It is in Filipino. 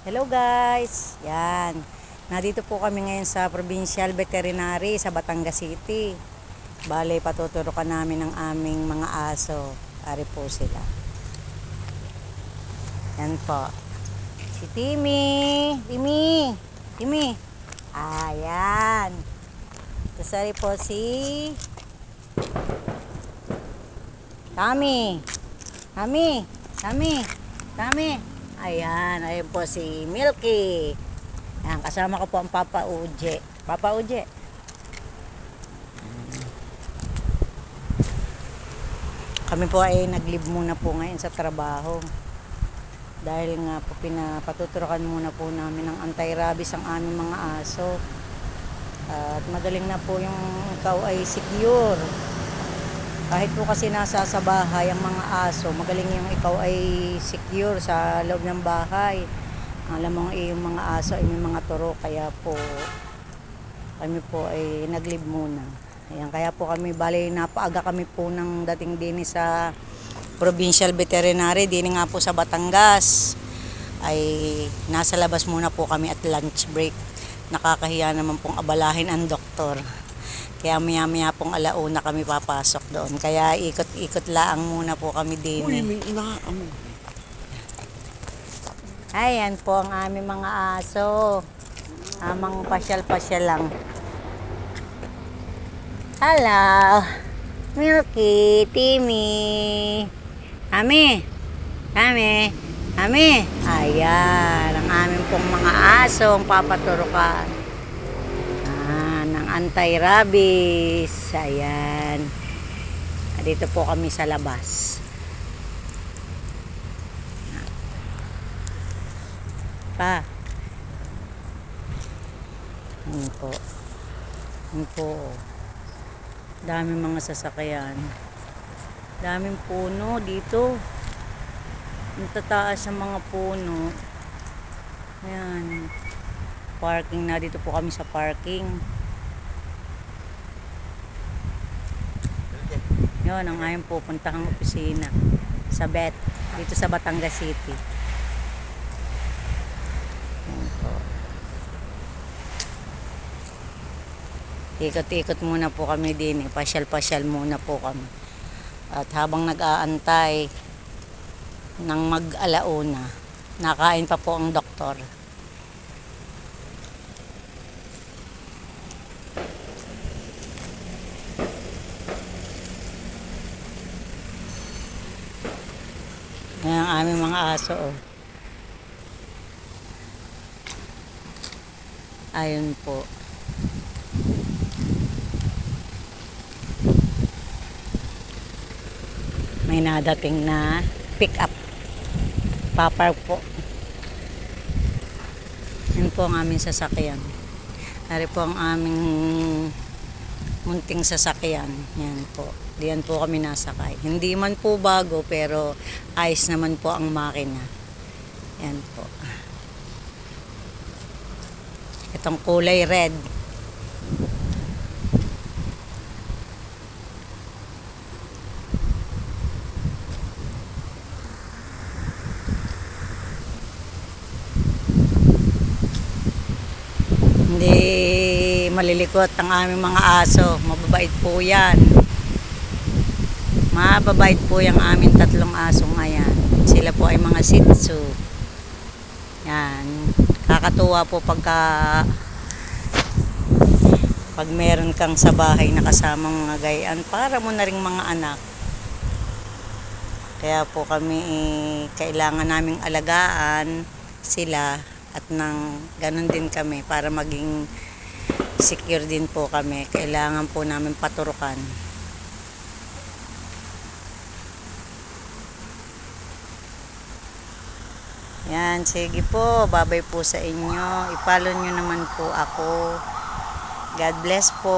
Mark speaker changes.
Speaker 1: Hello guys! Yan. Nandito po kami ngayon sa Provincial Veterinary sa Batangas City. Bale, patuturukan namin ng aming mga aso. Ari po sila. Yan po. Si Timmy! Timmy! Timmy! Ayan. Tapos ari po si Tommy! Tommy! Tommy! Tommy! Ayan, ayun po si Milky. Ayan, kasama ko po ang Papa Uje. Papa Uje. Kami po ay nag-leave muna po ngayon sa trabaho. Dahil nga po pinapatuturukan muna po namin ng anti-rabies ang aming mga aso. At magaling na po yung ikaw ay secure. Kahit po kasi nasa sa bahay ang mga aso, magaling yung ikaw ay secure sa loob ng bahay. Alam mo yung mga aso ay may mga turo, kaya po kami po ay nag-leave muna. Ayan, kaya po kami, bali napaaga kami po ng dating din sa Provincial Veterinary, din nga po sa Batangas. Ay nasa labas muna po kami at lunch break. Nakakahiya naman pong abalahin ang doktor. Kaya maya pong alauna kami papasok doon. Kaya ikot-ikot laang muna po kami din.
Speaker 2: Uy, may inaamo.
Speaker 1: Ayan po ang aming mga aso. Amang pasyal-pasyal lang. Hello! Milky, Timmy. Ami! Ami! Ami! Ayan, ang aming pong mga aso ang papaturukan. Ng anti-rabies. Ayan. Dito po kami sa labas. Pa. Ayan po. Ayan po. Daming mga sasakyan. Daming puno dito. Ang tataas ng mga puno. Ayan. Parking na. Dito po kami sa parking. Yun ang aming pupuntahang opisina sa vet dito sa Batangas City. Ikot-ikot muna po kami din, pasyal-pasyal muna po kami. At habang nag-aantay ng mag-alauna, nakain pa po ang doktor. Ayan ang aming mga aso. Oh. Ayun po. May nadating na pick up. Papark po. Yan po ang aming sasakyan. Dari po ang aming munting sasakyan. Yan po. Diyan po kami nasakay. Hindi man po bago pero ayos naman po ang makina. Yan po. Itong kulay red. Hindi malilikot ang aming mga aso. Mababait po yan. Mababait po yung aming tatlong asong ayan. Sila po ay mga Shih Tzu. Yan. Kakatuwa po pag meron kang sa bahay na kasamang mga gayaan. Para mo na ring mga anak. Kaya po kami kailangan naming alagaan sila. At nang ganun din kami para maging secure din po kami. Kailangan po namin paturukan. Yan, sige po. Babay po sa inyo. I-follow nyo naman po ako. God bless po.